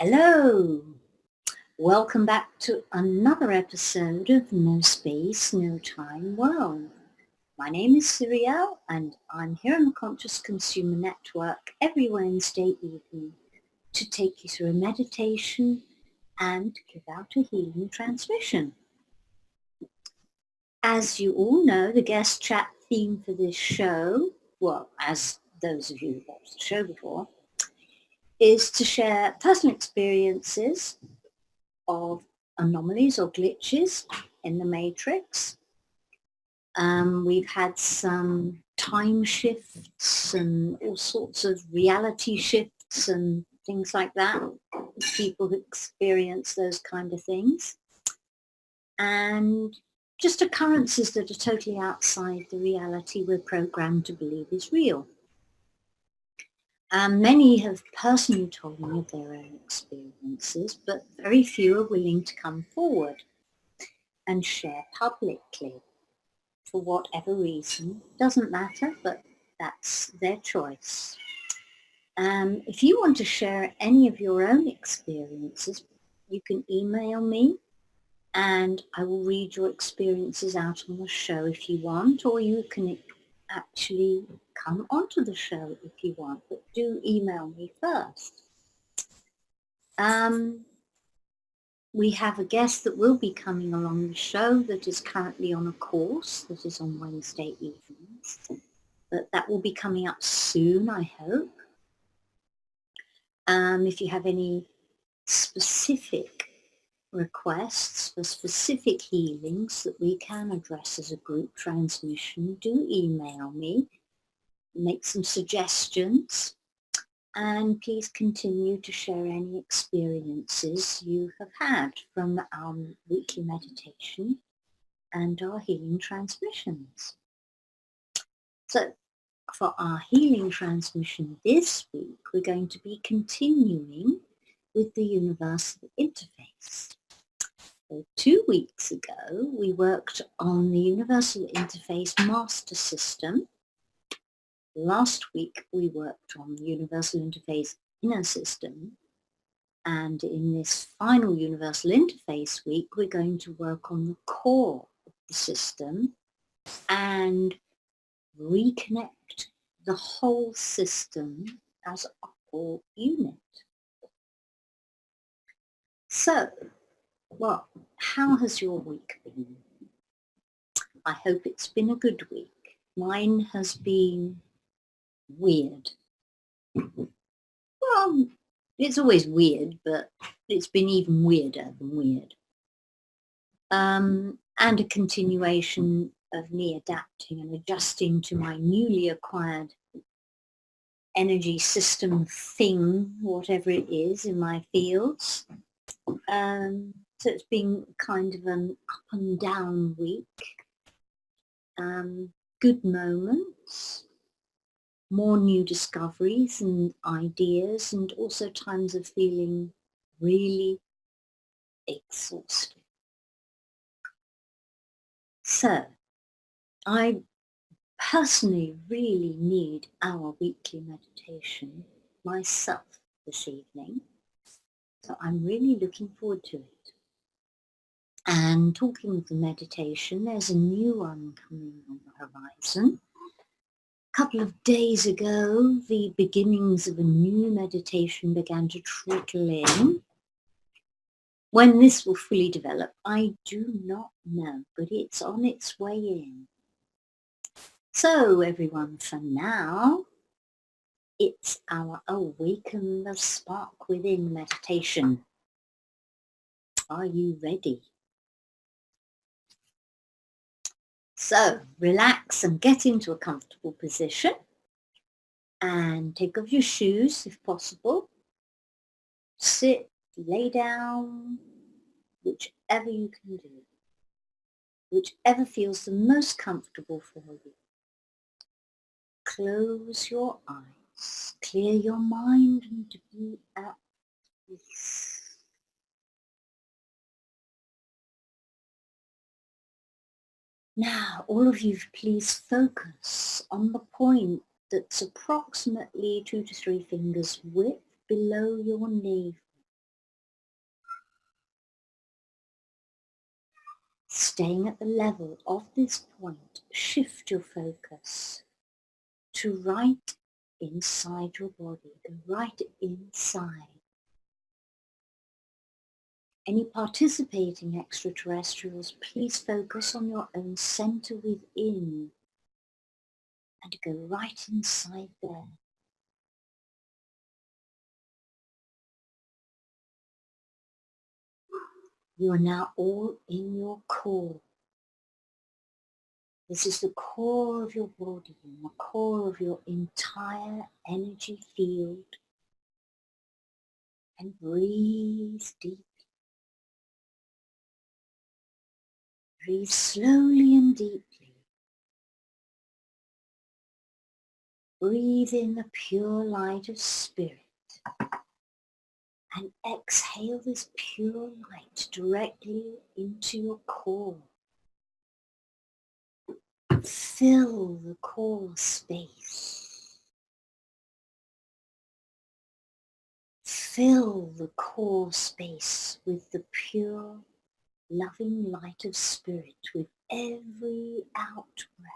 Hello, welcome back to another episode of No Space, No Time World. My name is Cyrielle and I'm here on the Conscious Consumer Network every Wednesday evening to take you through a meditation and give out a healing transmission. As you all know, the guest chat theme for this show, well, as those of you who've watched the show before, is to share personal experiences of anomalies or glitches in the matrix. We've had some time shifts and all sorts of reality shifts and things like that. People who experience those kind of things. And just occurrences that are totally outside the reality we're programmed to believe is real. Many have personally told me of their own experiences, but very few are willing to come forward and share publicly for whatever reason. Doesn't matter, but that's their choice. If you want to share any of your own experiences, you can email me and I will read your experiences out on the show if you want, or you can actually come onto the show if you want, but do email me first. We have a guest that will be coming along the show that is currently on a course that is on Wednesday evenings, but that will be coming up soon, I hope. If you have any specific requests for specific healings that we can address as a group transmission, do email me, make some suggestions, and please continue to share any experiences you have had from our weekly meditation and our healing transmissions. So for our healing transmission this week, we're going to be continuing with the universal interface. So 2 weeks ago, we worked on the universal interface master system. Last week, we worked on the universal interface inner system. And in this final universal interface week, we're going to work on the core of the system and reconnect the whole system as a core unit. So, well, how has your week been? I hope it's been a good week. Mine has been weird. Well, it's always weird, but it's been even weirder than weird. And a continuation of me adapting and adjusting to my newly acquired energy system thing, whatever it is in my fields. So it's been kind of an up and down week. Good moments, more new discoveries and ideas, and also times of feeling really exhausted. So I personally really need our weekly meditation myself this evening. So I'm really looking forward to it. And talking of the meditation, there's a new one coming on the horizon. A couple of days ago, the beginnings of a new meditation began to trickle in. When this will fully develop, I do not know, but it's on its way in. So everyone, for now, it's our Awaken the Spark Within meditation. Are you ready? So relax and get into a comfortable position and take off your shoes if possible. Sit, lay down, whichever you can do, whichever feels the most comfortable for you. Close your eyes, clear your mind and be at peace. Now, all of you, please focus on the point that's approximately 2 to 3 fingers width below your navel. Staying at the level of this point, shift your focus to right inside your body, go right inside. Any participating extraterrestrials, please focus on your own center within and go right inside there. You are now all in your core. This is the core of your body and the core of your entire energy field. And breathe deep. Breathe slowly and deeply. Breathe in the pure light of spirit. And exhale this pure light directly into your core. Fill the core space. Fill the core space with the pure, loving light of spirit with every out-breath.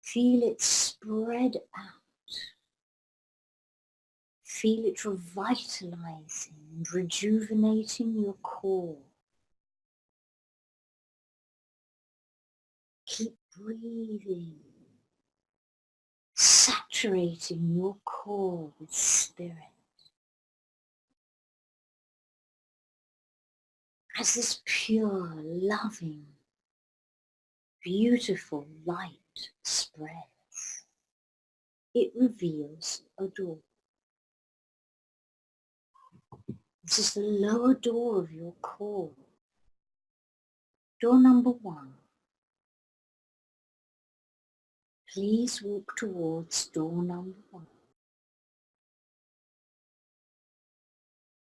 Feel it spread out. Feel it revitalizing and rejuvenating your core. Keep breathing, saturating your core with spirit. As this pure, loving, beautiful light spreads, it reveals a door. This is the lower door of your core. Door number 1. Please walk towards door number 1.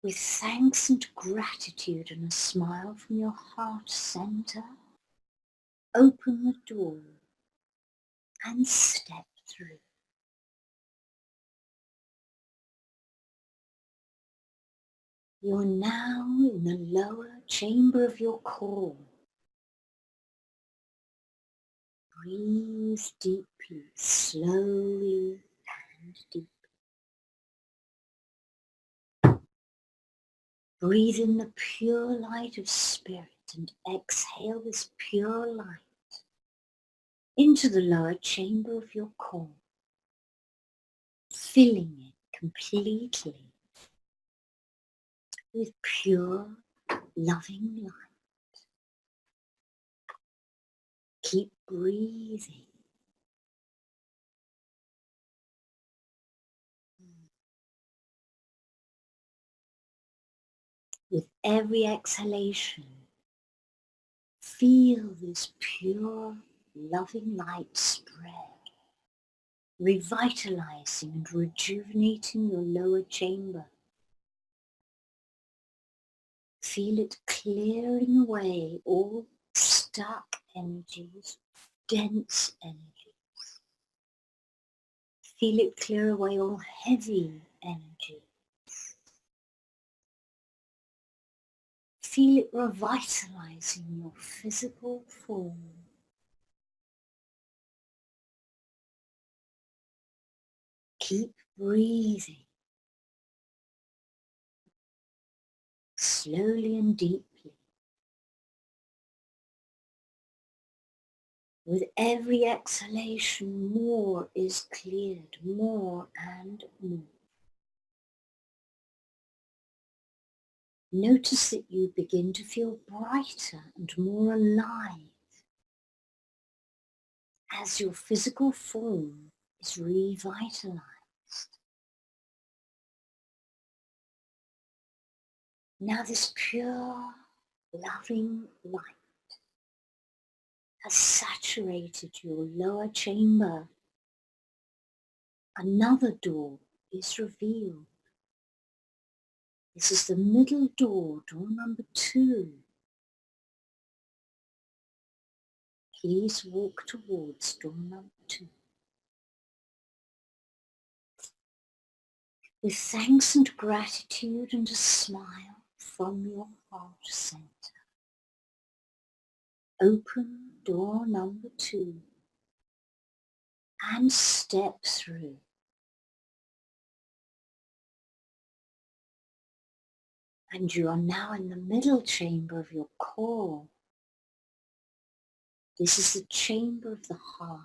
With thanks and gratitude and a smile from your heart center, open the door and step through. You're now in the lower chamber of your core. Breathe deeply, slowly and deeply. Breathe in the pure light of spirit and exhale this pure light into the lower chamber of your core, filling it completely with pure, loving light. Keep breathing. With every exhalation, feel this pure, loving light spread, revitalizing and rejuvenating your lower chamber. Feel it clearing away all stuck energies, dense energies. Feel it clear away all heavy energy. Feel it revitalizing your physical form. Keep breathing. Slowly and deeply. With every exhalation, more is cleared, more and more. Notice that you begin to feel brighter and more alive as your physical form is revitalized. Now this pure, loving light has saturated your lower chamber. Another door is revealed. This is the middle door, door number 2. Please walk towards door number 2. With thanks and gratitude and a smile, from your heart center. Open door number 2 and step through. And you are now in the middle chamber of your core. This is the chamber of the heart.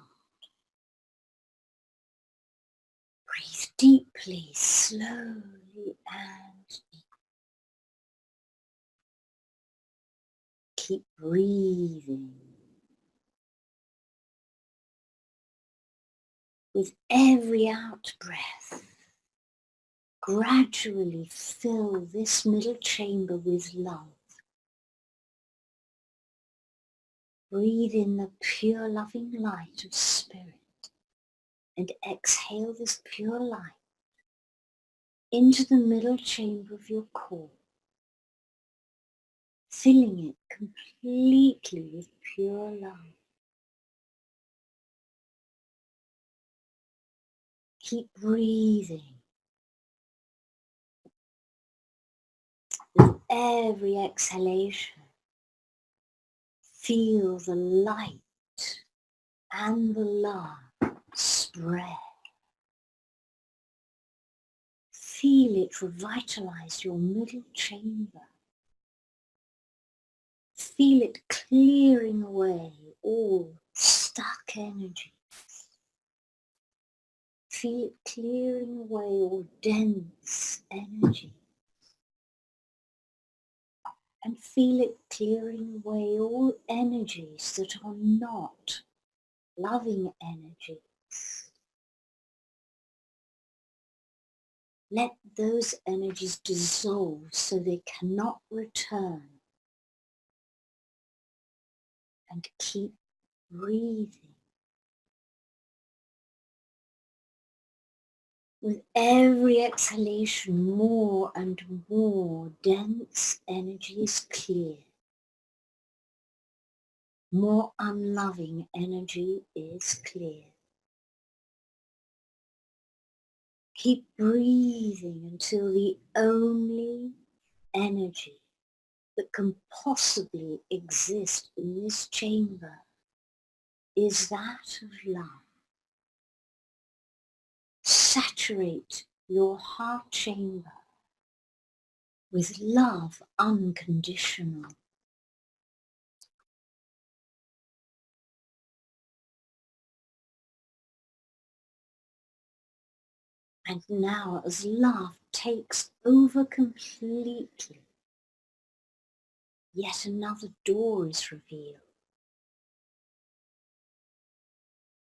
Breathe deeply, slowly and deeply. Keep breathing. With every out breath, gradually fill this middle chamber with love. Breathe in the pure loving light of spirit and exhale this pure light into the middle chamber of your core, filling it completely with pure love. Keep breathing. With every exhalation, feel the light and the love spread. Feel it revitalize your middle chamber. Feel it clearing away all stuck energy. Feel it clearing away all dense energy. And feel it clearing away all energies that are not loving energies. Let those energies dissolve so they cannot return. And keep breathing. With every exhalation, more and more dense energy is clear. More unloving energy is clear. Keep breathing until the only energy that can possibly exist in this chamber is that of love. Saturate your heart chamber with love unconditional. And now as love takes over completely, yet another door is revealed.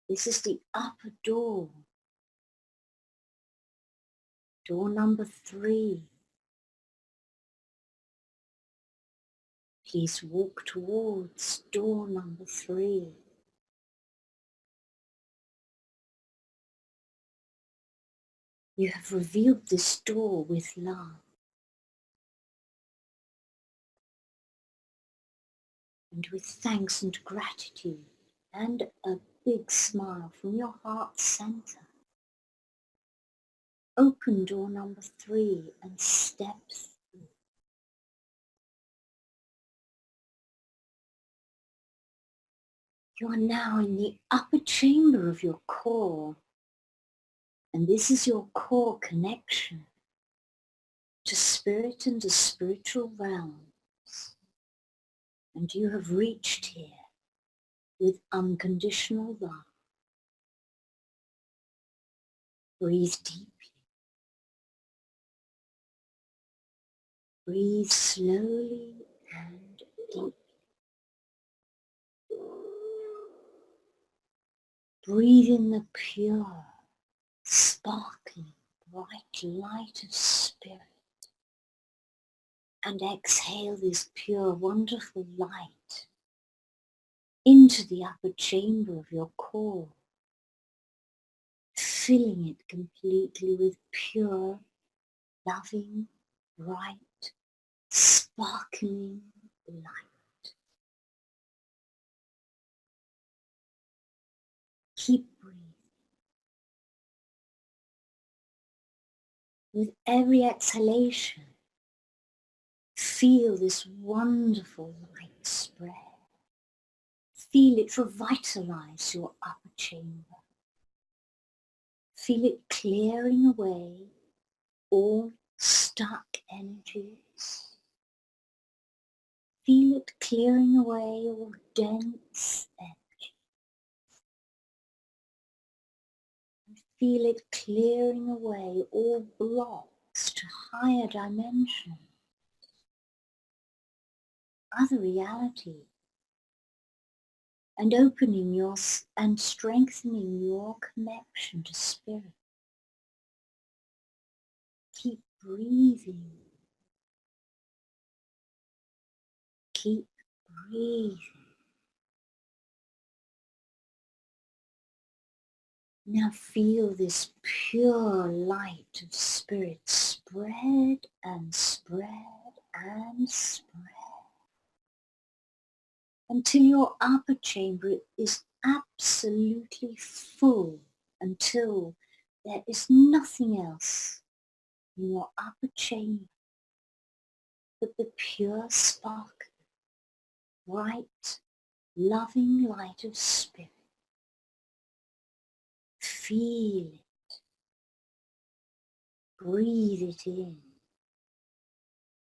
This is the upper door. Door number 3. Please walk towards door number 3. You have revealed this door with love. And with thanks and gratitude and a big smile from your heart center, open door number 3 and step through. You are now in the upper chamber of your core, and this is your core connection to spirit and the spiritual realms. And you have reached here with unconditional love. Breathe deeply. Breathe slowly and deeply. Breathe in the pure, sparkling, bright light of spirit. And exhale this pure, wonderful light into the upper chamber of your core, filling it completely with pure, loving, bright, sparkling light. Keep breathing. With every exhalation, Feel this wonderful light spread. Feel it revitalize your upper chamber. Feel it clearing away all stuck energies. Feel it clearing away all dense energy. And feel it clearing away all blocks to higher dimensions, other realities, and opening your and strengthening your connection to spirit. Keep breathing. Keep breathing. Now feel this pure light of spirit spread and spread and spread until your upper chamber is absolutely full, until there is nothing else in your upper chamber but the pure spark, bright, loving light of spirit. Feel it. Breathe it in,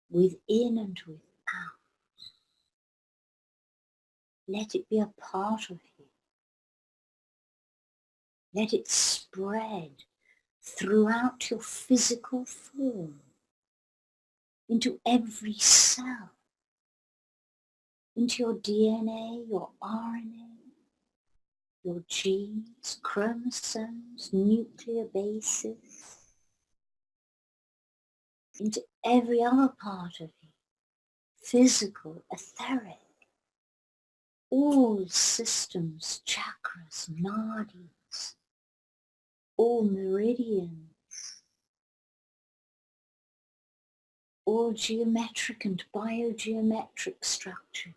within and without. Let it be a part of you. Let it spread throughout your physical form, into every cell, into your DNA, your RNA, your genes, chromosomes, nuclear bases, into every other part of you, physical, etheric, all systems, chakras, nadis, all meridians, all geometric and biogeometric structures.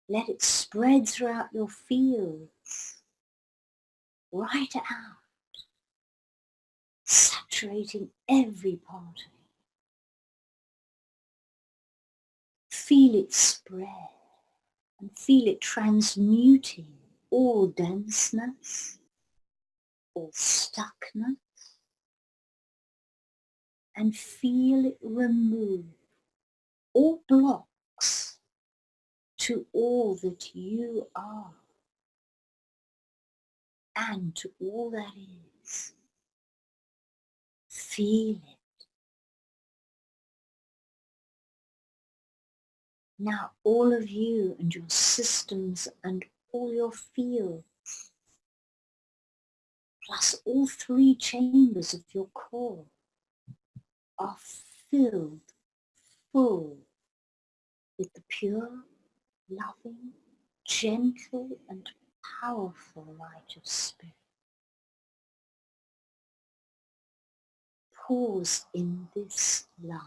Let it spread throughout your fields, right out, saturating every part of you. Feel it spread and feel it transmuting all denseness, all stuckness, and feel it remove all blocks to all that you are and to all that is. Feel it. Now all of you and your systems and all your fields, plus all 3 chambers of your core, are filled full with the pure, loving, gentle and powerful light of spirit. Pause in this love.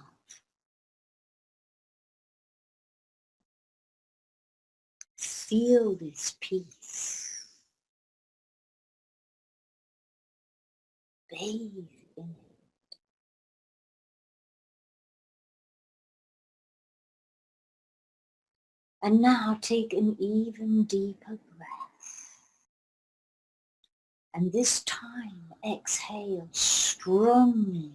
Feel this peace. Bathe in it. And now take an even deeper breath. And this time exhale strongly,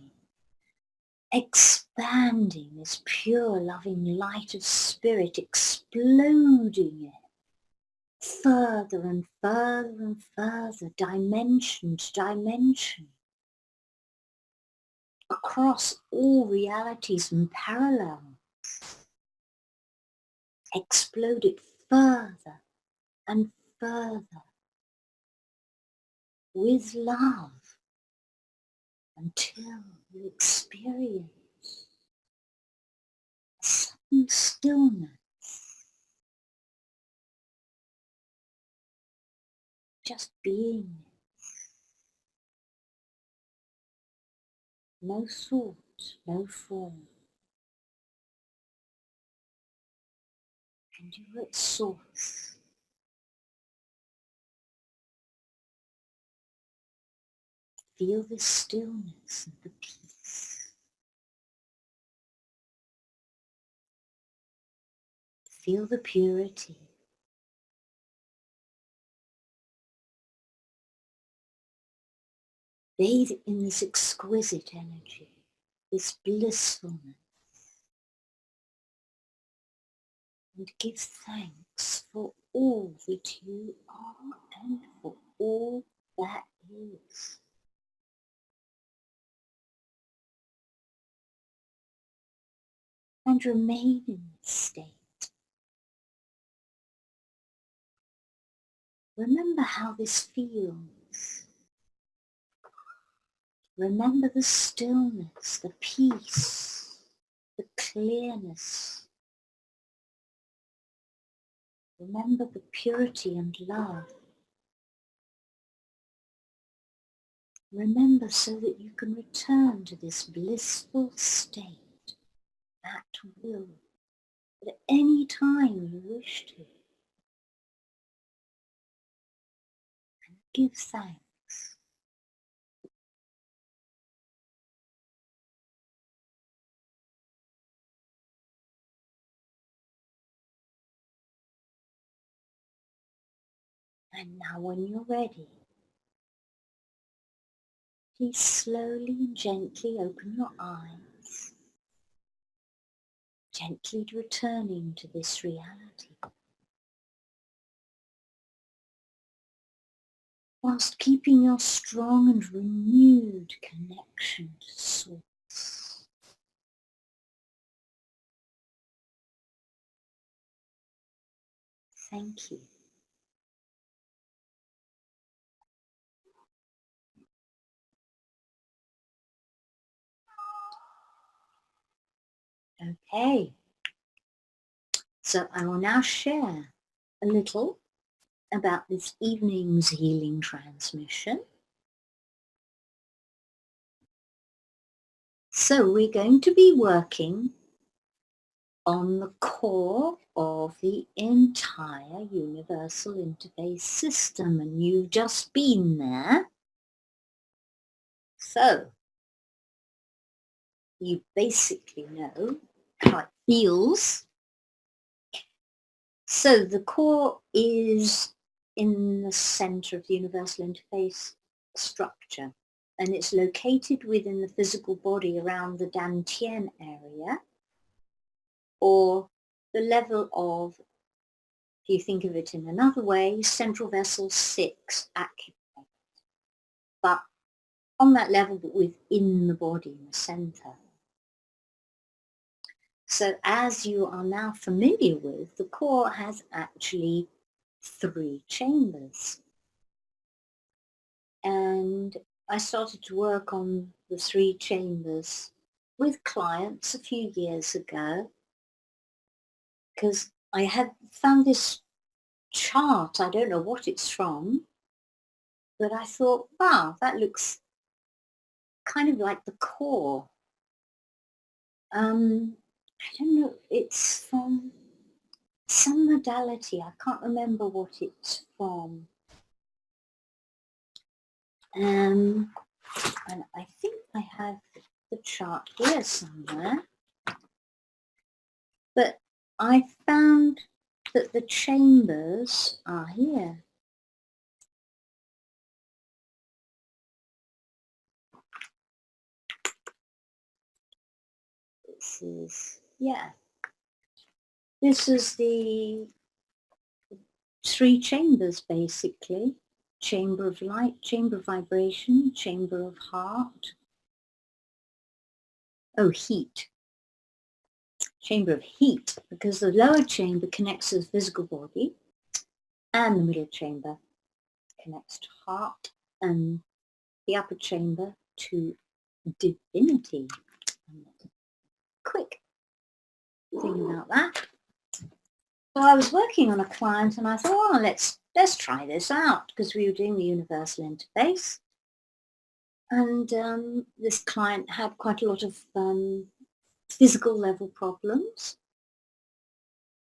expanding this pure loving light of spirit, exploding it further and further and further, dimension to dimension, across all realities and parallels. Explode it further and further with love until you experience a sudden stillness, just being, no thought, no form, and you're at source. Feel the stillness and the peace. Feel the purity. Bathe in this exquisite energy, this blissfulness. And give thanks for all that you are and for all that is. And remain in this state. Remember how this feels. Remember the stillness, the peace, the clearness. Remember the purity and love. Remember so that you can return to this blissful state at will, at any time you wish to. And give thanks. And now when you're ready, please slowly and gently open your eyes, gently returning to this reality, whilst keeping your strong and renewed connection to Source. Thank you. Okay, so I will now share a little about this evening's healing transmission. So we're going to be working on the core of the entire universal interface system, and you've just been there. So you basically know how it feels. So the core is in the center of the universal interface structure, and it's located within the physical body around the Dantian area, or the level of, if you think of it in another way, central vessel 6 acupoint. But on that level, but within the body, in the center. So as you are now familiar with, the core has actually 3 chambers. And I started to work on the 3 chambers with clients a few years ago, because I had found this chart, I don't know what it's from, but I thought, wow, that looks kind of like the core. I don't know, it's from some modality, I can't remember what it's from. And I think I have the chart here somewhere. But I found that the chambers are here. This is, yeah. This is the 3 chambers basically. Chamber of light, chamber of vibration, chamber of heart. Oh, heat. Chamber of heat, because the lower chamber connects to the physical body, and the middle chamber connects to heart, and the upper chamber to divinity. Quick thing about that. So I was working on a client and I thought, oh, let's try this out, because we were doing the universal interface. And this client had quite a lot of physical level problems.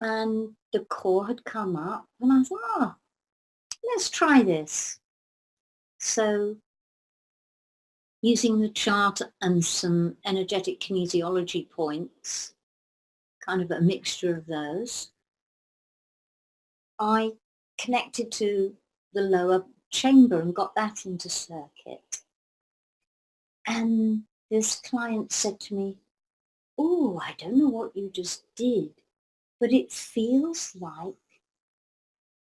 And the core had come up and I thought, oh, let's try this. So using the chart and some energetic kinesiology points, kind of a mixture of those, I connected to the lower chamber and got that into circuit. And this client said to me, "Oh, I don't know what you just did, but it feels like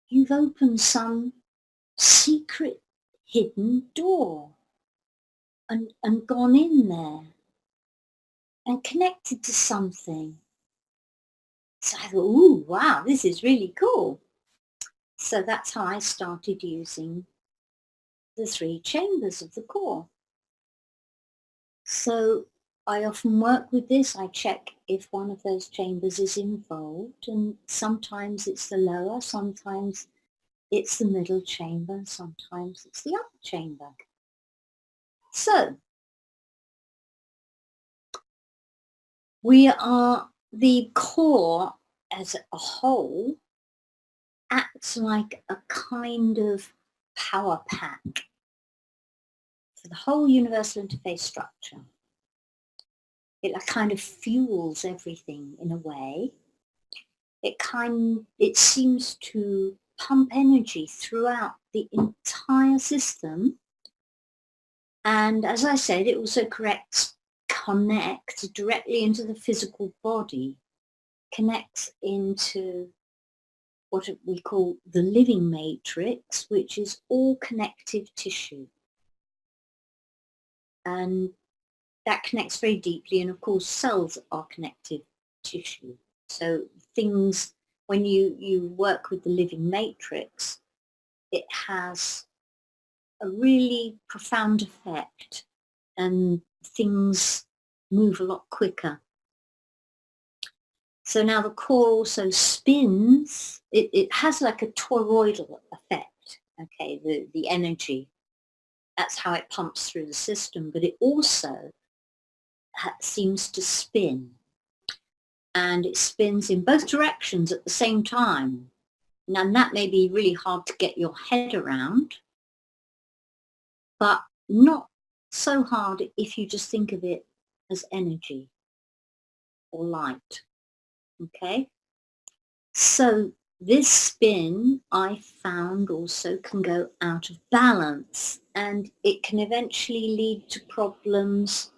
you've opened some secret hidden door and gone in there and connected to something." So I thought, "Ooh, wow, this is really cool." So that's how I started using the 3 chambers of the core. So I often work with this. I check if one of those chambers is involved, and sometimes it's the lower, sometimes it's the middle chamber, and sometimes it's the upper chamber. So the core as a whole acts like a kind of power pack for the whole universal interface structure. It kind of fuels everything in a way. It seems to pump energy throughout the entire system. And as I said, it also connects directly into the physical body, connects into what we call the living matrix, which is all connective tissue. And that connects very deeply. And of course, cells are connective tissue. So things, when you work with the living matrix, it has a really profound effect and things move a lot quicker. So now the core also spins. It has like a toroidal effect, okay, the energy. That's how it pumps through the system, but it also seems to spin. And it spins in both directions at the same time. Now that may be really hard to get your head around, but not so hard if you just think of it as energy or light. Okay? So this spin I found also can go out of balance, and it can eventually lead to problems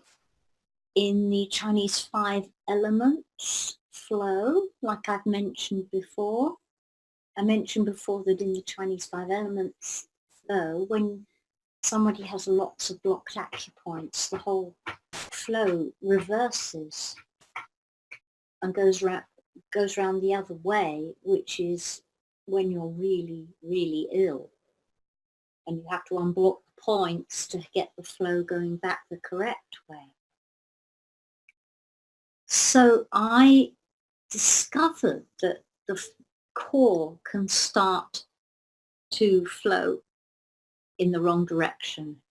in the Chinese 5 elements flow, like I've mentioned before. I mentioned before that in the Chinese 5 elements flow, when somebody has lots of blocked acupoints, the whole flow reverses and goes round the other way, which is when you're really, really ill. And you have to unblock the points to get the flow going back the correct way. So I discovered that the core can start to flow in the wrong direction.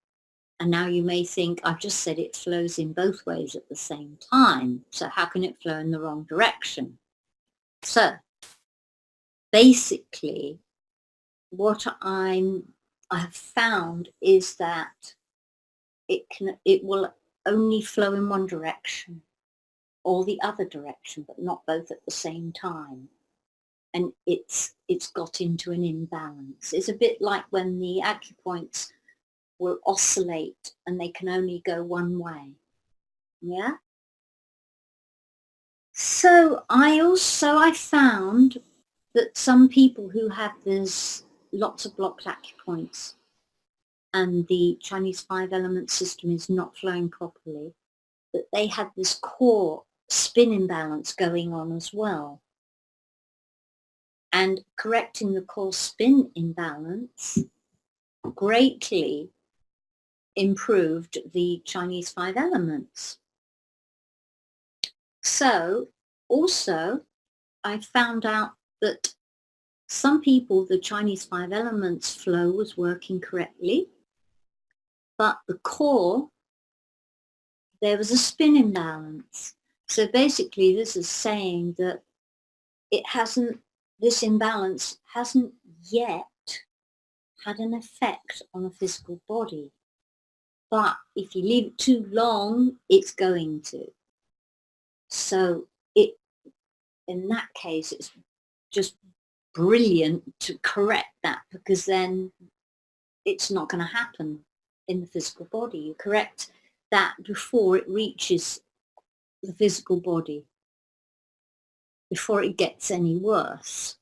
And now you may think, I've just said it flows in both ways at the same time. So how can it flow in the wrong direction? So basically, what I have found is that it will only flow in one direction or the other direction, but not both at the same time. And it's got into an imbalance. It's a bit like when the acupoints will oscillate and they can only go one way. Yeah? So I found that some people who have this lots of blocked acupoints and the Chinese 5 element system is not flowing properly, that they had this core spin imbalance going on as well. And correcting the core spin imbalance greatly improved the Chinese 5 elements. So also I found out that some people, the Chinese 5 elements flow was working correctly, but the core, there was a spin imbalance. So basically this is saying that this imbalance hasn't yet had an effect on the physical body. But if you leave it too long, it's going to. So in that case, it's just brilliant to correct that, because then it's not going to happen in the physical body. You correct that before it reaches the physical body, before it gets any worse.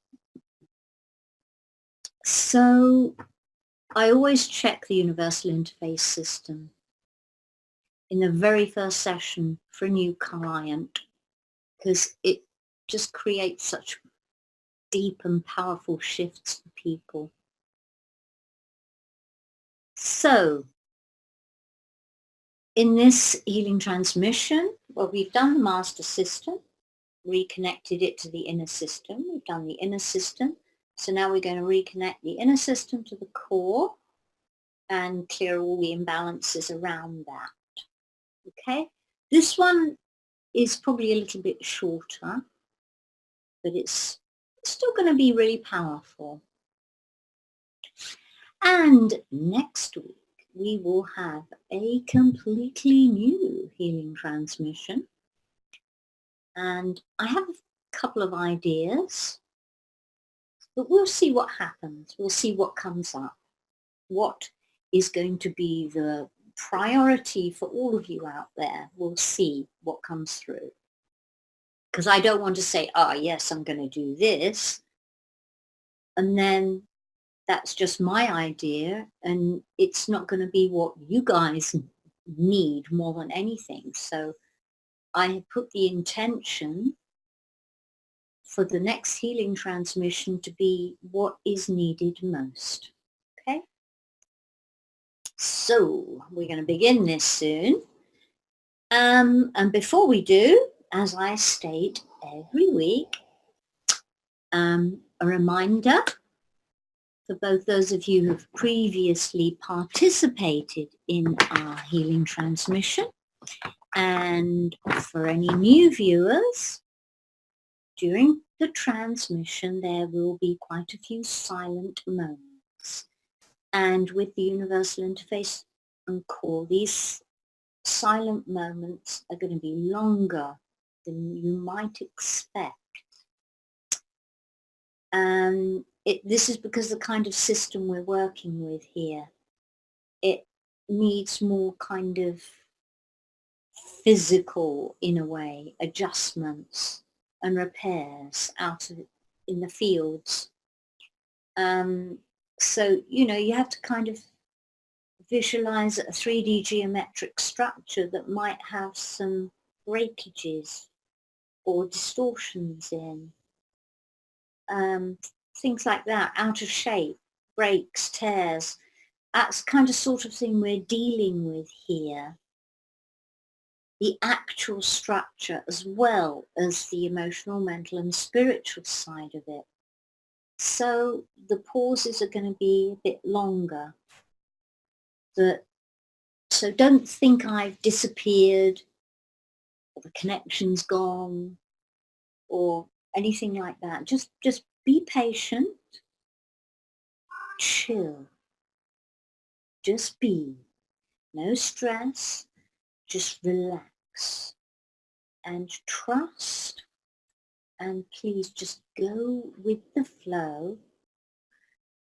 So I always check the universal interface system in the very first session for a new client, because it just creates such deep and powerful shifts for people. So in this healing transmission, well, we've done the master system, reconnected it to the inner system. We've done the inner system. So now we're going to reconnect the inner system to the core and clear all the imbalances around that. Okay, this one is probably a little bit shorter, but it's still going to be really powerful. And next week we will have a completely new healing transmission. And I have a couple of ideas, but we'll see what happens. We'll see what comes up. What is going to be the priority for all of you out there? We'll see what comes through. Because I don't want to say, oh, yes, I'm going to do this. And then that's just my idea. And it's not going to be what you guys need more than anything. So I have put the intention for the next healing transmission to be what is needed most. Okay? So we're going to begin this soon. And before we do, as I state every week, a reminder for both those of you who have previously participated in our healing transmission, and for any new viewers, during the transmission there will be quite a few silent moments. And with the universal interface and core, these silent moments are going to be longer than you might expect. And this is because the kind of system we're working with here, it needs more kind of physical, in a way, adjustments and repairs out of in the fields. So, you have to kind of visualize a 3D geometric structure that might have some breakages or distortions in. Things like that, out of shape, breaks, tears. That's kind of sort of thing we're dealing with here. The actual structure as well as the emotional, mental and spiritual side of it. So the pauses are going to be a bit longer. So don't think I've disappeared or the connection's gone or anything like that. Just be patient, chill, just be. No stress, just relax and trust, and please just go with the flow.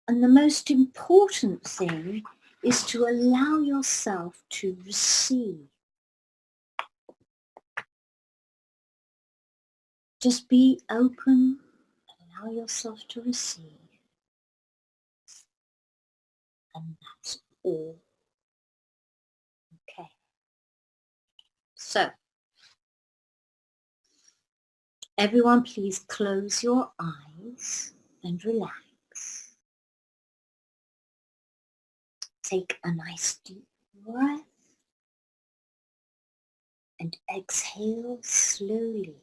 And the most important thing is to allow yourself to receive. Just be open, allow yourself to receive. And that's all. Okay. So, everyone please close your eyes and relax. Take a nice deep breath and exhale slowly.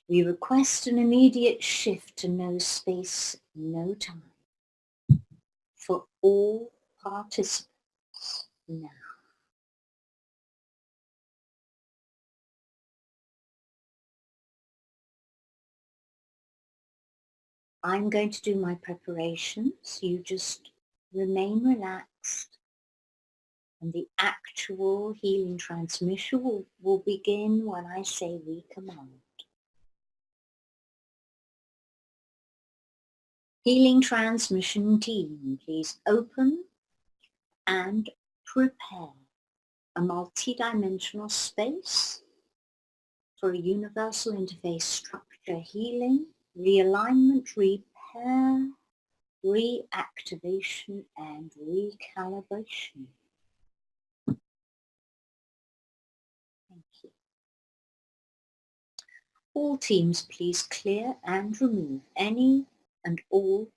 We request an immediate shift to no space, no time for all participants now. I'm going to do my preparations. You just remain relaxed And the actual healing transmission will begin when I say we command. Healing transmission team, please open and prepare a multidimensional space for a universal interface structure healing, realignment, repair, reactivation and recalibration. Thank you. All teams please clear and remove any and all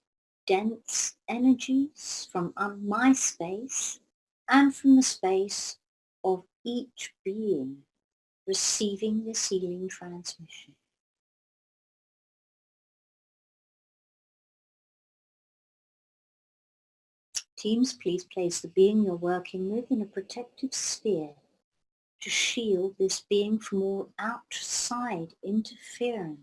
dense energies from my space and from the space of each being receiving this healing transmission. Teams, please place the being you're working with in a protective sphere to shield this being from all outside interference.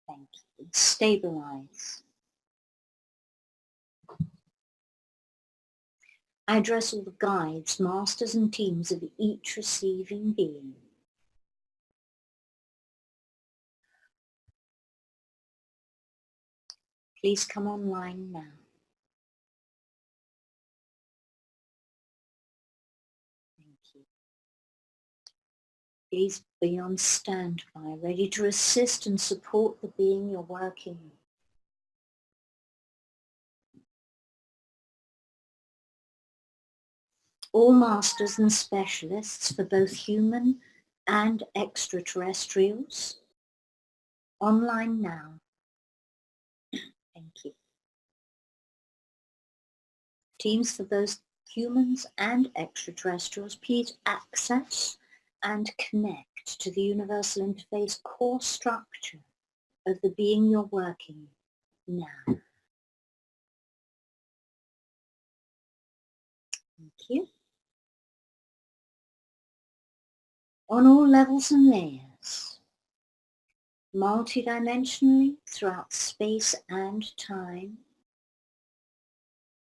Thank you. Stabilize. I address all the guides, masters and teams of each receiving being. Please come online now. Thank you. Please be on standby, ready to assist and support the being you're working with. All masters and specialists for both human and extraterrestrials, online now. Thank you. Teams for both humans and extraterrestrials, please access and connect to the universal interface core structure of the being you're working with now. Thank you. On all levels and layers, multidimensionally throughout space and time,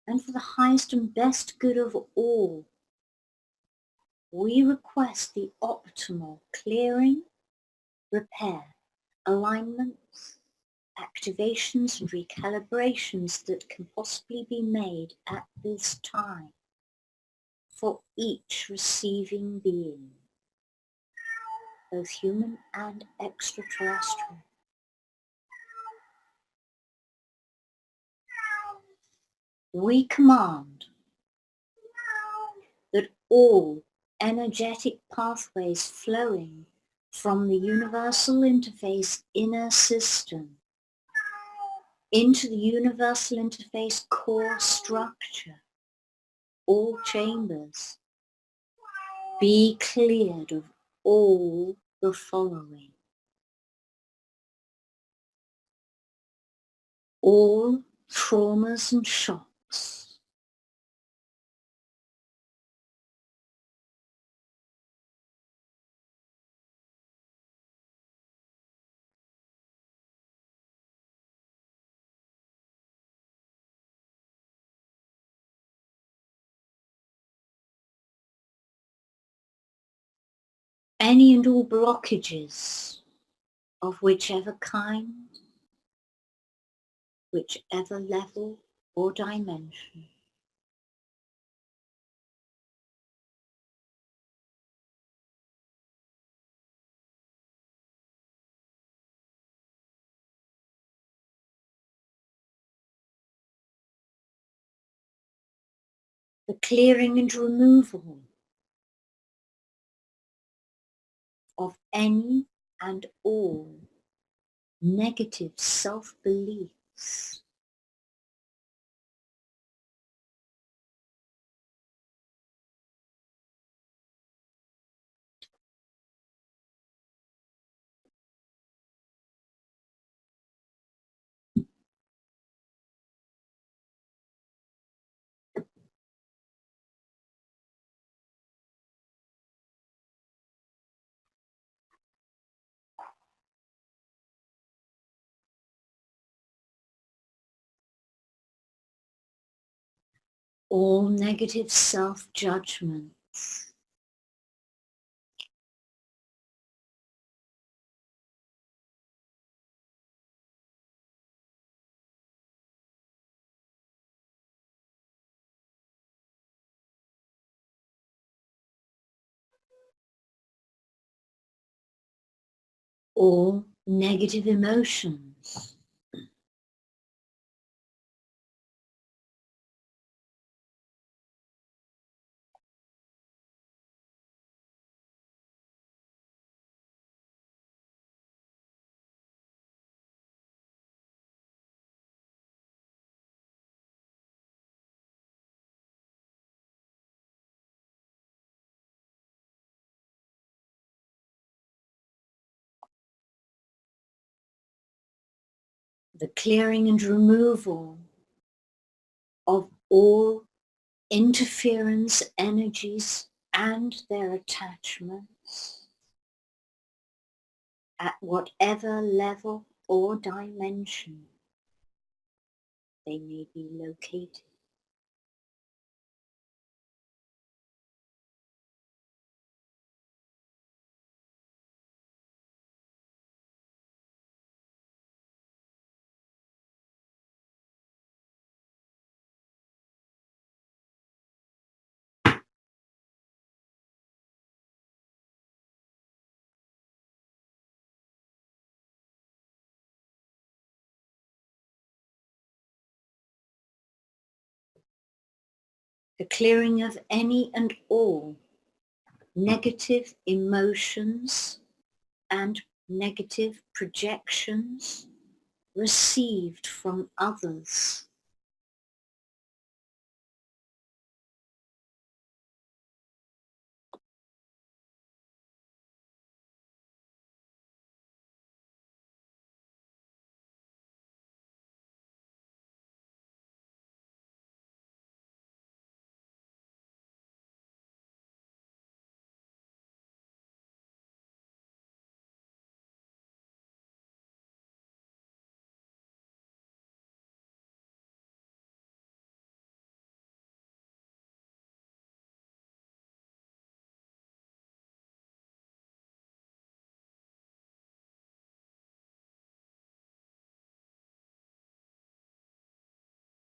and for the highest and best good of all, we request the optimal clearing, repair, alignments, activations and recalibrations that can possibly be made at this time for each receiving being, both human and extraterrestrial. We command that all energetic pathways flowing from the universal interface inner system into the universal interface core structure, all chambers, be cleared of all the following. All traumas and shocks, any and all blockages of whichever kind, whichever level or dimension, the clearing and removal of any and all negative self-beliefs, all negative self-judgments, all negative emotions, the clearing and removal of all interference energies and their attachments at whatever level or dimension they may be located. The clearing of any and all negative emotions and negative projections received from others.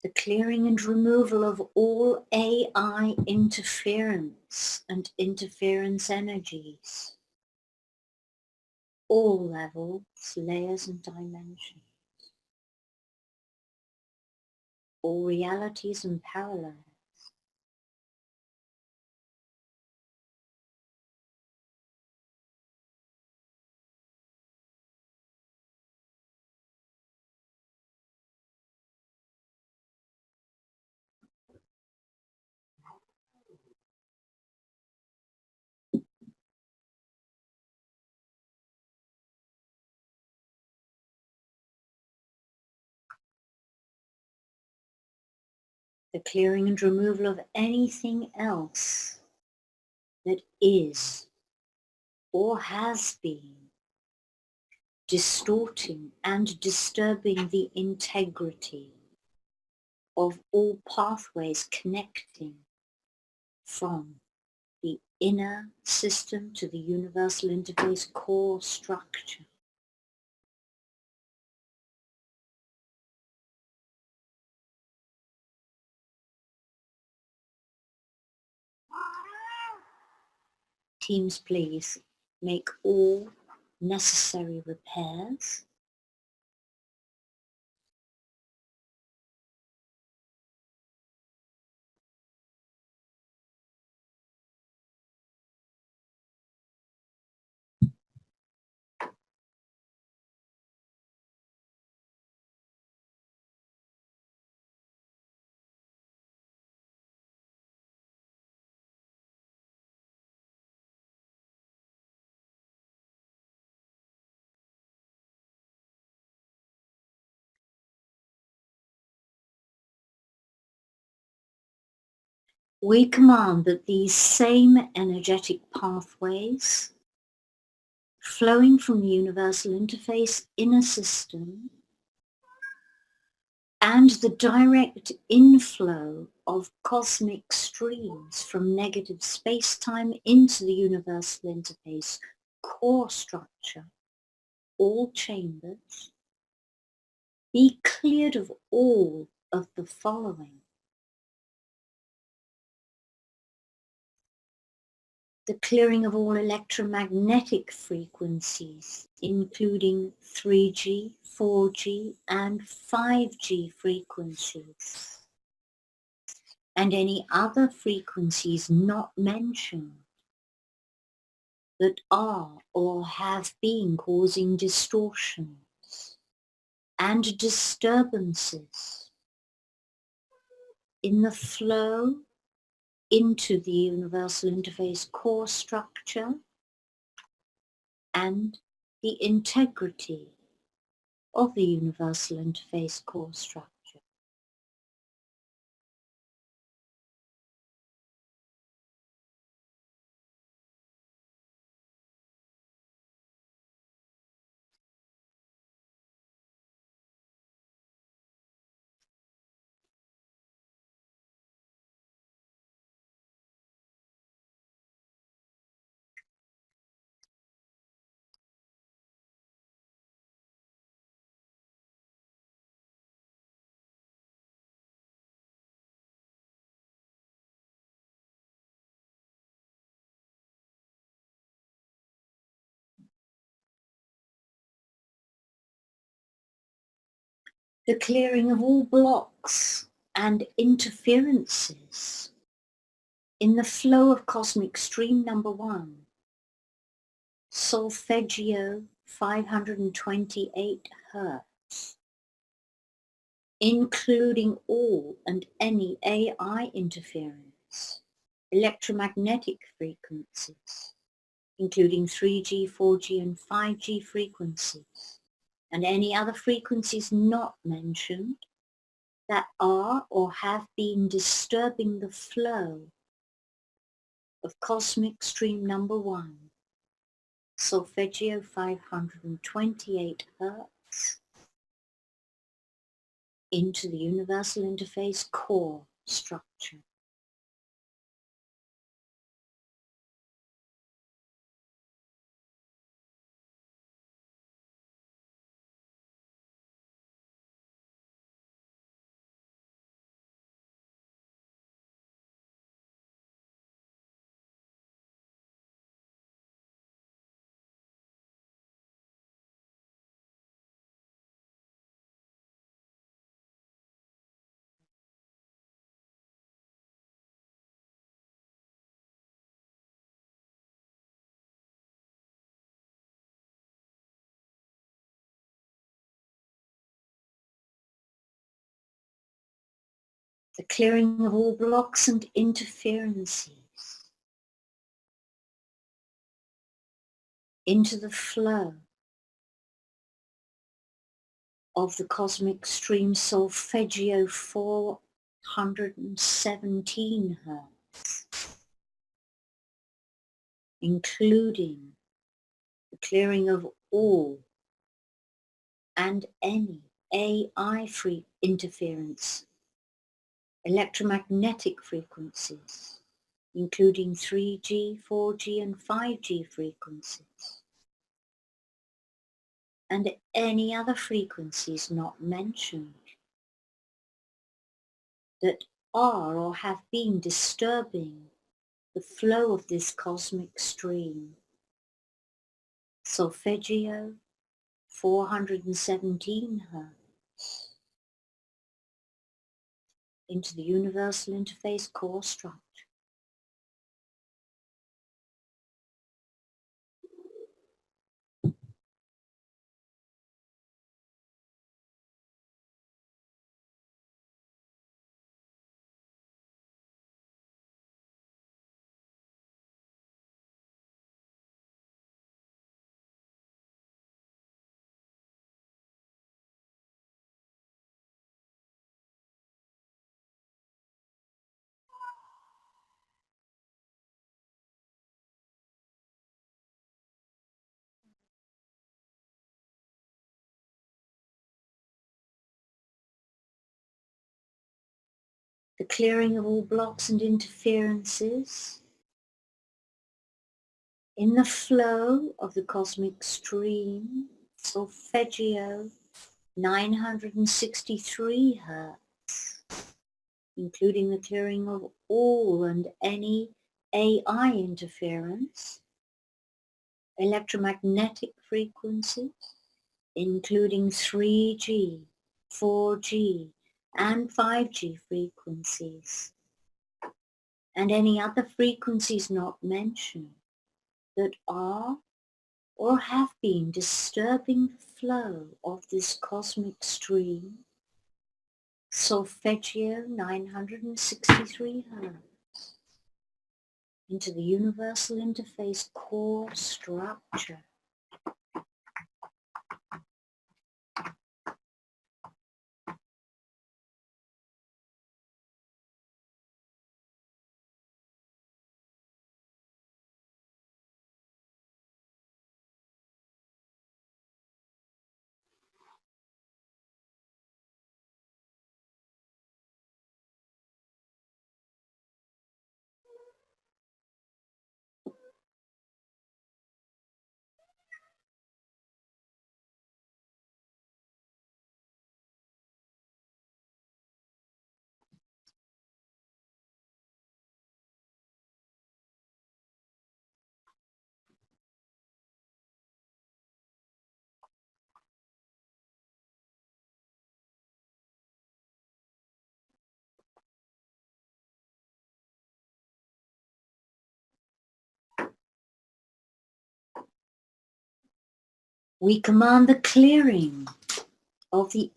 The clearing and removal of all AI interference and interference energies, all levels, layers and dimensions, all realities and parallels. The clearing and removal of anything else that is or has been distorting and disturbing the integrity of all pathways connecting from the inner system to the universal interface core structure. Teams, please make all necessary repairs. We command that these same energetic pathways flowing from the universal interface inner system and the direct inflow of cosmic streams from negative space-time into the universal interface core structure, all chambers, be cleared of all of the following: the clearing of all electromagnetic frequencies, including 3G, 4G, and 5G frequencies, and any other frequencies not mentioned that are or have been causing distortions and disturbances in the flow into the universal interface core structure and the integrity of the universal interface core structure. The clearing of all blocks and interferences in the flow of cosmic stream number 1, solfeggio 528 Hz, including all and any AI interference, electromagnetic frequencies, including 3G, 4G, and 5G frequencies, and any other frequencies not mentioned that are or have been disturbing the flow of cosmic stream number 1, solfeggio 528 Hz, into the universal interface core structure. The clearing of all blocks and interferences into the flow of the cosmic stream solfeggio 417 Hz, including the clearing of all and any AI free interference, electromagnetic frequencies, including 3G, 4G, and 5G frequencies, and any other frequencies not mentioned that are or have been disturbing the flow of this cosmic stream, solfeggio 417 Hz, into the universal interface core structure. the clearing of all blocks and interferences in the flow of the cosmic stream, Solfeggio 963 Hz, including the clearing of all and any AI interference, electromagnetic frequencies, including 3G, 4G, and 5G frequencies, and any other frequencies not mentioned that are or have been disturbing the flow of this cosmic stream, Solfeggio 963 Hz, into the universal interface core structure. We command the clearing of the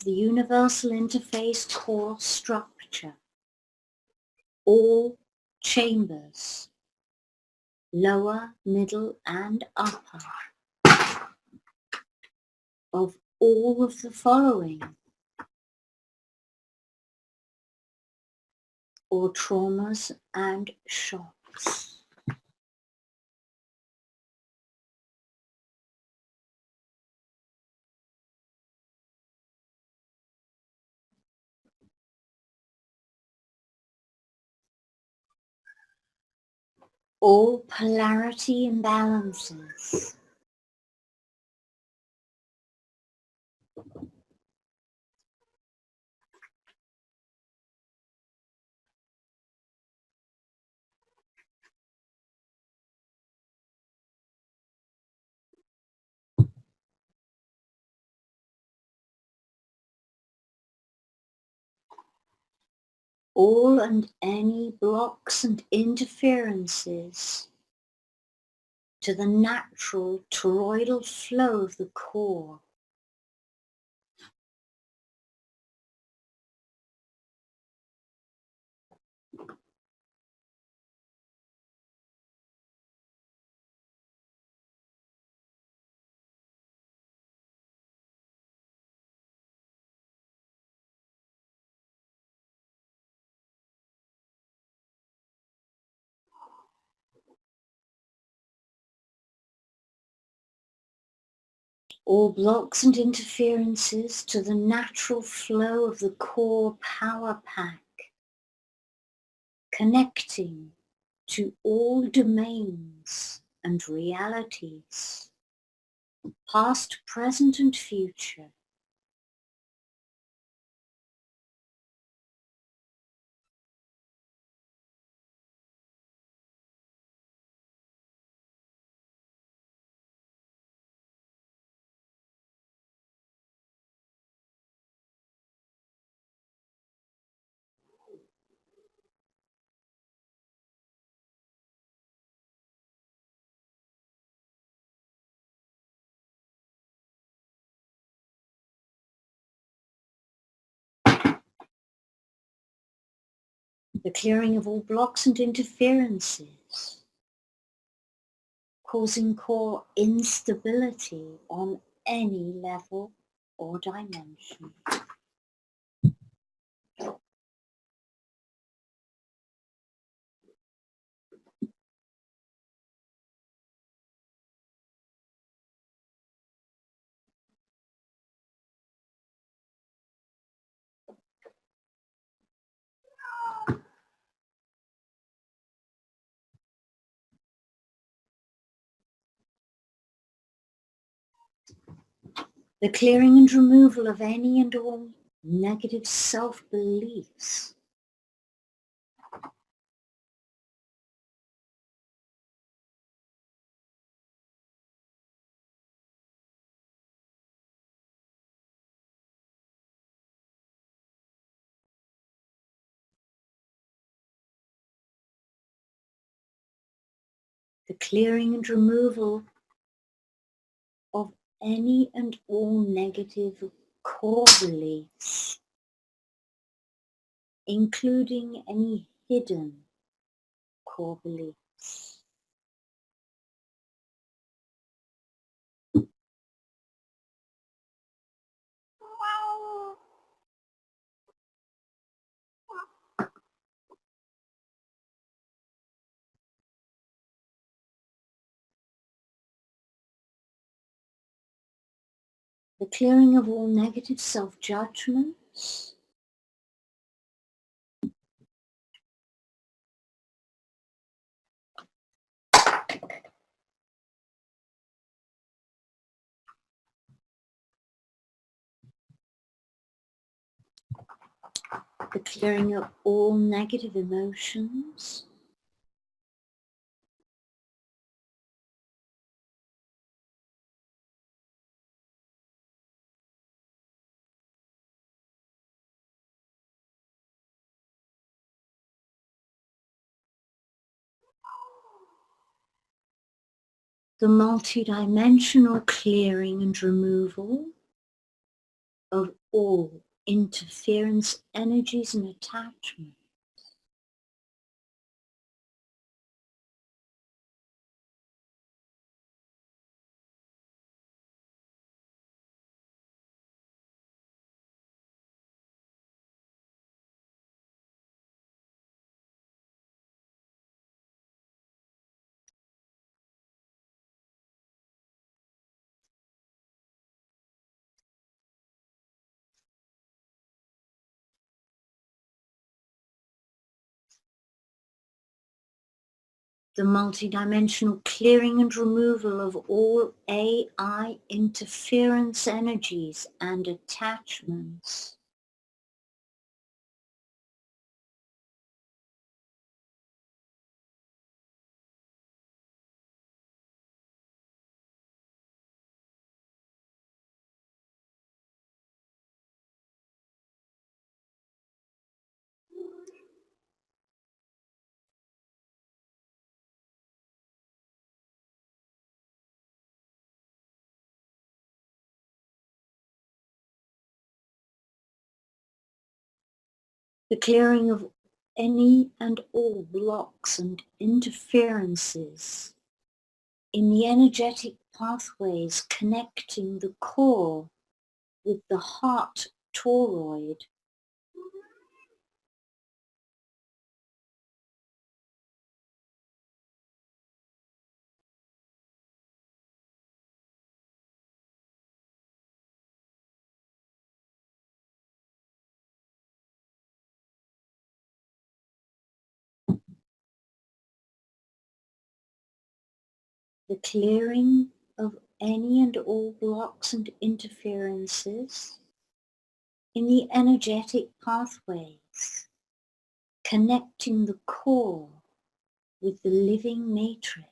universal interface core structure, all chambers, lower, middle, and upper, of all of the following, or traumas and shocks. All polarity imbalances, all and any blocks and interferences to the natural toroidal flow of the core, all blocks and interferences to the natural flow of the core power pack, connecting to all domains and realities, past, present, and future, the clearing of all blocks and interferences, causing core instability on any level or dimension. The clearing and removal of any and all negative self-beliefs. The clearing and removal of any and all negative core beliefs, including any hidden core beliefs. The clearing of all negative self-judgments. The clearing of all negative emotions. The multidimensional clearing and removal of all interference energies and attachment. The multidimensional clearing and removal of all AI interference energies and attachments. The clearing of any and all blocks and interferences in the energetic pathways connecting the core with the heart toroid. The clearing of any and all blocks and interferences in the energetic pathways connecting the core with the living matrix.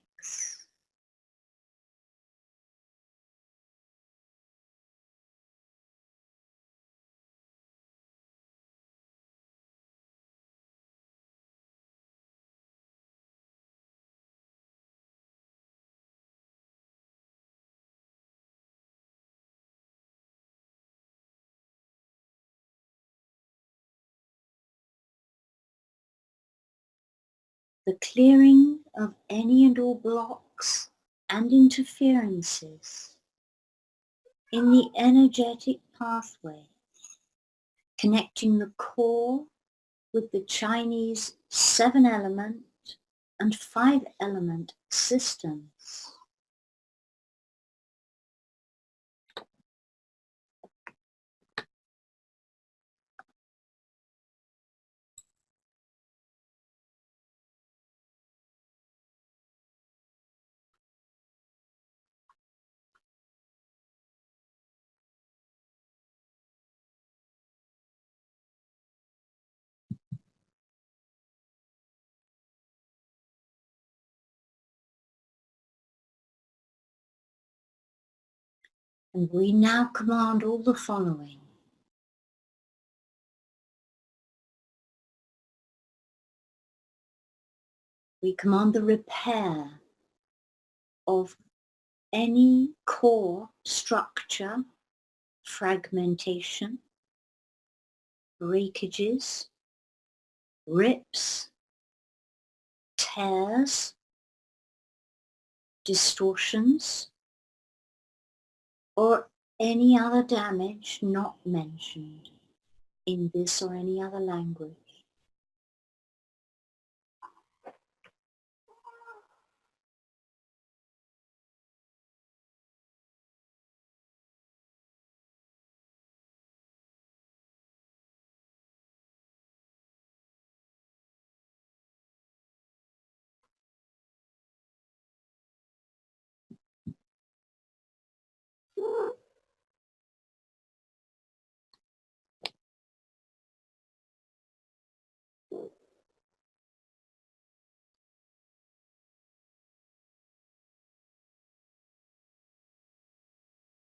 The clearing of any and all blocks and interferences in the energetic pathway connecting the core with the Chinese 7-element and 5-element systems. And we now command all the following. We command the repair of any core structure, fragmentation, breakages, rips, tears, distortions, or any other damage not mentioned in this or any other language.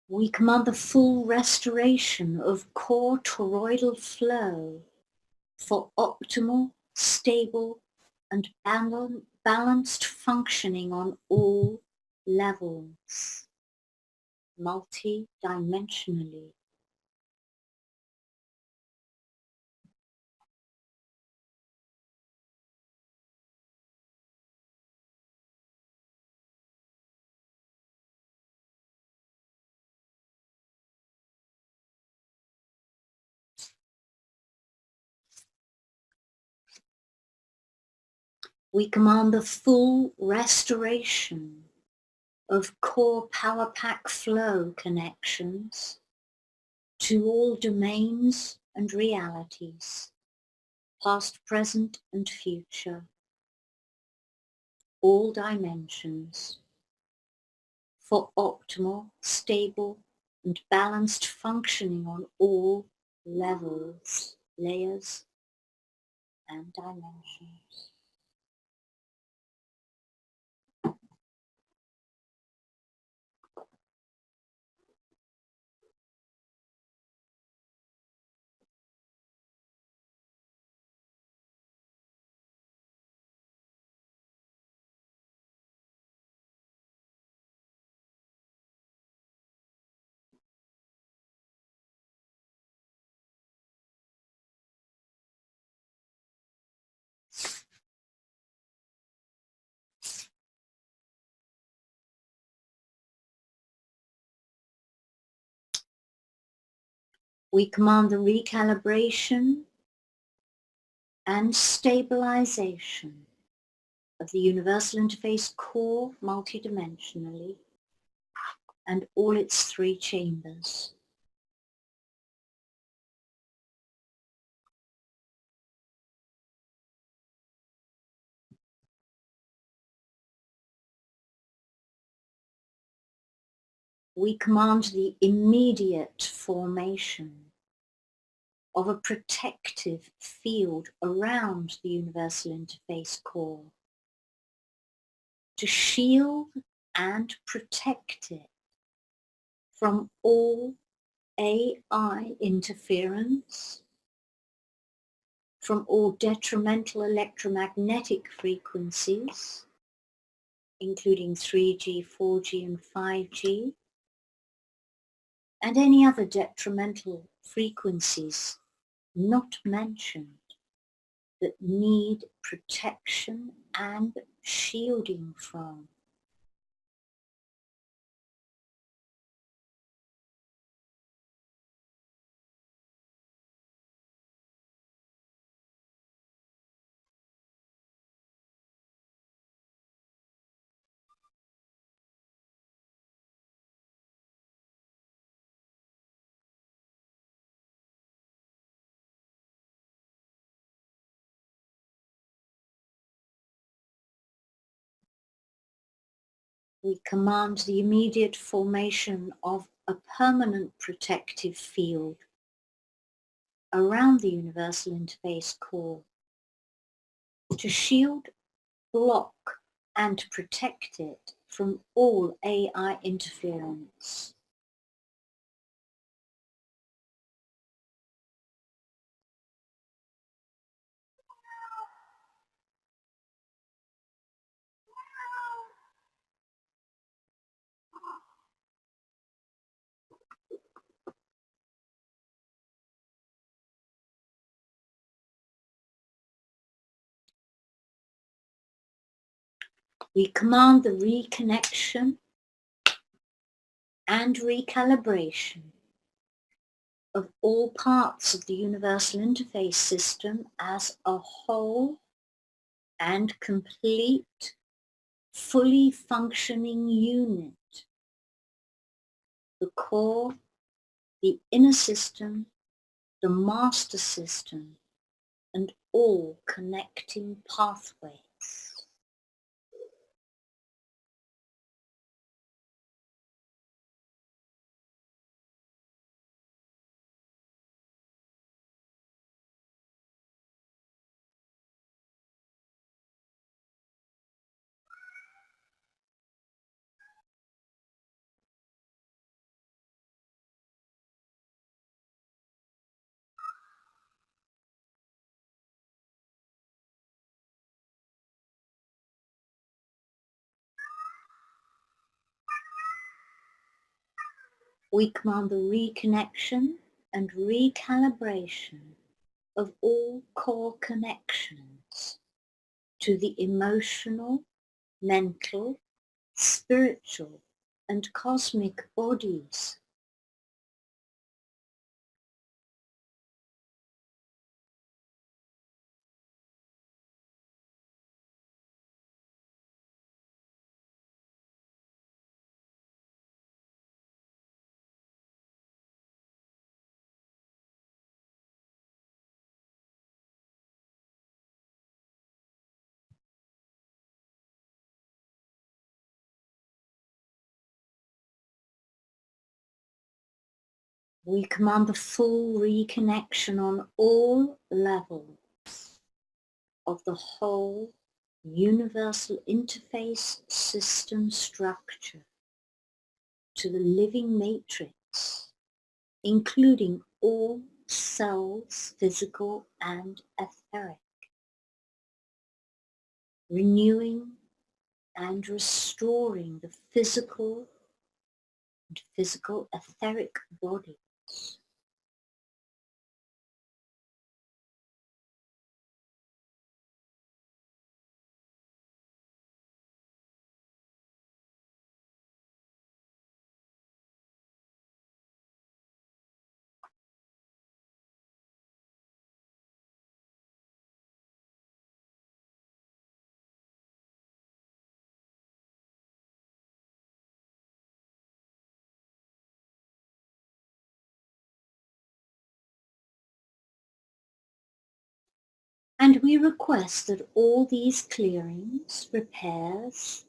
We command the full restoration of core toroidal flow for optimal, stable, and balanced functioning on all levels, multi-dimensionally. We command the full restoration of core power pack flow connections to all domains and realities, past, present, and future, all dimensions, for optimal, stable, and balanced functioning on all levels, layers, and dimensions. We command the recalibration and stabilization of the universal interface core multidimensionally and all its 3 chambers. We command the immediate formation of a protective field around the universal interface core to shield and protect it from all AI interference, from all detrimental electromagnetic frequencies, including 3G, 4G, and 5G, and any other detrimental frequencies not mentioned that need protection and shielding from. We command the immediate formation of a permanent protective field around the universal interface core to shield, block, and protect it from all AI interference, We command the reconnection and recalibration of all parts of the universal interface system as a whole and complete, fully functioning unit. The core, the inner system, the master system, and all connecting pathways. We command the reconnection and recalibration of all core connections to the emotional, mental, spiritual, and cosmic bodies. We command the full reconnection on all levels of the whole universal interface system structure to the living matrix, including all cells, physical and etheric, renewing and restoring the physical and physical etheric bodies. And we request that all these clearings, repairs,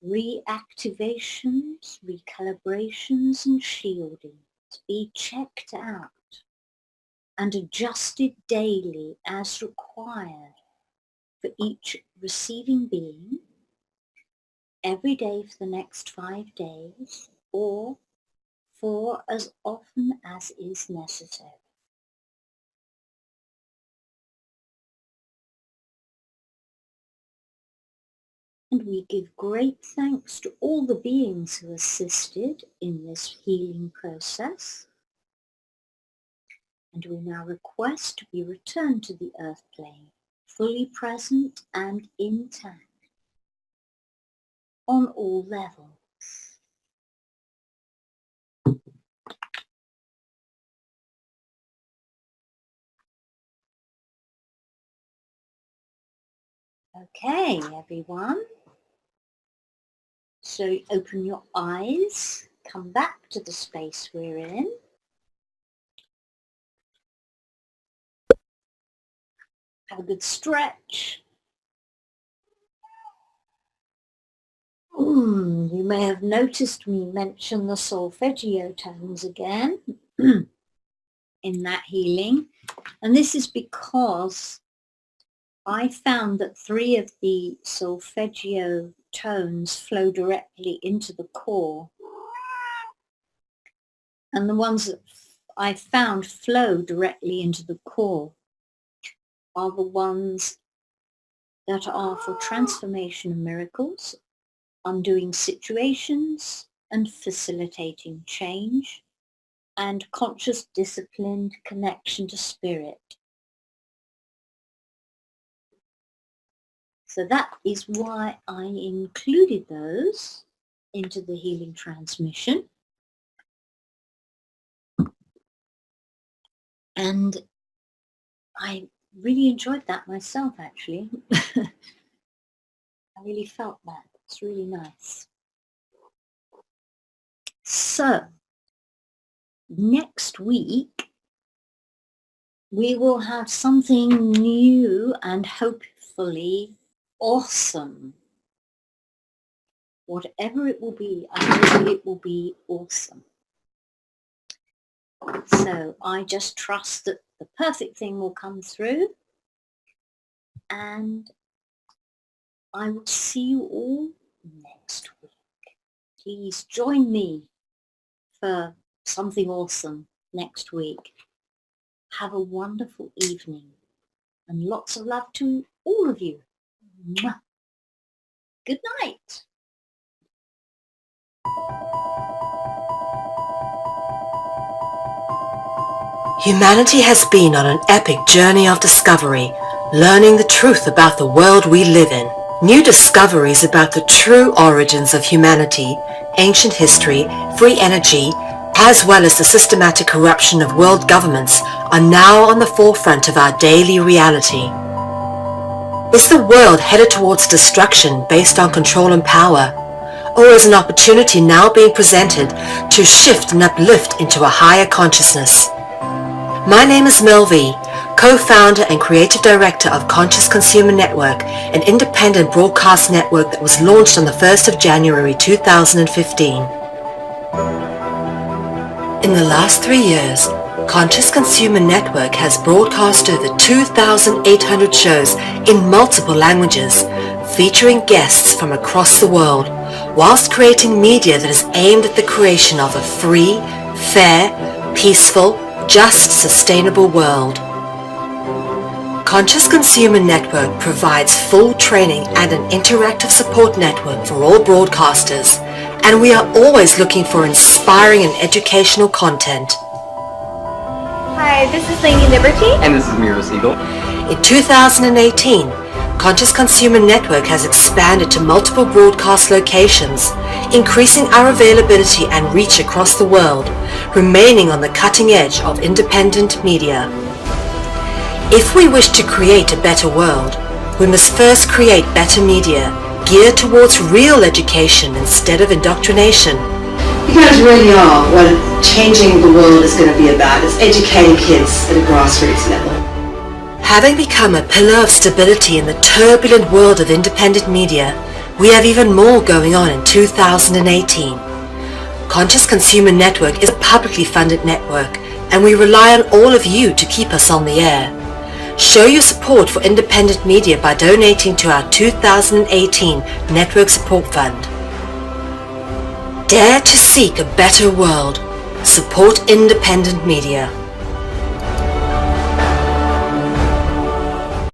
reactivations, recalibrations and shieldings be checked out and adjusted daily as required for each receiving being, every day for the next 5 days, or for as often as is necessary. And we give great thanks to all the beings who assisted in this healing process. And we now request to be returned to the earth plane, fully present and intact on all levels. Okay, everyone. So open your eyes, come back to the space we're in. Have a good stretch. You may have noticed me mention the solfeggio tones again in that healing. And this is because I found that 3 of the solfeggio tones flow directly into the core. And the ones that I found flow directly into the core are the ones that are for transformation and miracles, undoing situations and facilitating change, and conscious disciplined connection to spirit. So that is why I included those into the healing transmission. And I really enjoyed that myself, actually. I really felt that. It's really nice. So, next week, we will have something new and hopefully awesome. Whatever it will be, I hope it will be awesome. So I just trust that the perfect thing will come through, and I will see you all next week. Please join me for something awesome next week. Have a wonderful evening and lots of love to all of you. Good night. Humanity has been on an epic journey of discovery, learning the truth about the world we live in. New discoveries about the true origins of humanity, ancient history, free energy, as well as the systematic corruption of world governments are now on the forefront of our daily reality. Is the world headed towards destruction based on control and power? Or is an opportunity now being presented to shift and uplift into a higher consciousness? My name is Mel V, co-founder and creative director of Conscious Consumer Network, an independent broadcast network that was launched on the 1st of January 2015. In the last 3 years, Conscious Consumer Network has broadcast over 2,800 shows in multiple languages, featuring guests from across the world, whilst creating media that is aimed at the creation of a free, fair, peaceful, just, sustainable world. Conscious Consumer Network provides full training and an interactive support network for all broadcasters, and we are always looking for inspiring and educational content. Hi, this is Lady Liberty. And this is Mira Siegel. In 2018, Conscious Consumer Network has expanded to multiple broadcast locations, increasing our availability and reach across the world, remaining on the cutting edge of independent media. If we wish to create a better world, we must first create better media, geared towards real education instead of indoctrination. You guys really are what changing the world is going to be about. It's educating kids at a grassroots level. Having become a pillar of stability in the turbulent world of independent media, we have even more going on in 2018. Conscious Consumer Network is a publicly funded network, and we rely on all of you to keep us on the air. Show your support for independent media by donating to our 2018 Network Support Fund. Dare to seek a better world. Support independent media.